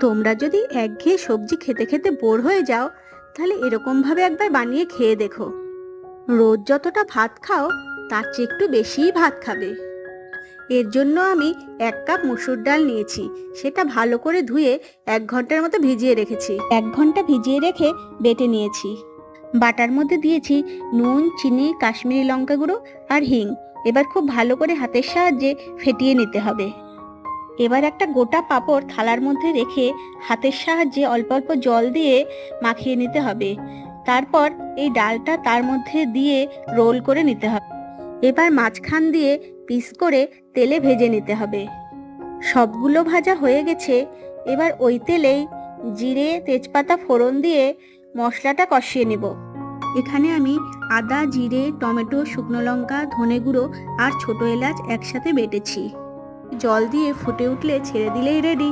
তোমরা যদি একঘেয়ে সবজি খেতে খেতে বোর হয়ে যাও, তাহলে এরকমভাবে একবার বানিয়ে খেয়ে দেখো। রোজ যতটা ভাত খাও তার চেয়ে একটু বেশিই ভাত খাবে। এর জন্য আমি 1 কাপ মসুর ডাল নিয়েছি। সেটা ভালো করে ধুয়ে 1 ঘন্টার মতো ভিজিয়ে রেখেছি। 1 ঘন্টা ভিজিয়ে রেখে বেটে নিয়েছি। বাটার মধ্যে দিয়েছি নুন, চিনি, কাশ্মীরি লঙ্কা গুঁড়ো আর হিং। এবার খুব ভালো করে হাতের সাহায্যে ফেটিয়ে নিতে হবে। এবার একটা গোটা পাঁপড় থালার মধ্যে রেখে হাতের সাহায্যে অল্প অল্প জল দিয়ে মাখিয়ে নিতে হবে। তারপর এই ডালটা তার মধ্যে দিয়ে রোল করে নিতে হবে। এবার মাঝখান দিয়ে পিস করে তেলে ভেজে নিতে হবে। সবগুলো ভাজা হয়ে গেছে। এবার ওই তেলেই জিরে, তেজপাতা ফোড়ন দিয়ে মশলাটা কষিয়ে নেব। এখানে আমি আদা, জিরে, টমেটো, শুকনো লঙ্কা, ধনে গুঁড়ো আর ছোট এলাচ একসাথে বেটেছি। জল দিয়ে ফুটে উঠলে ছেড়ে দিলেই রেডি।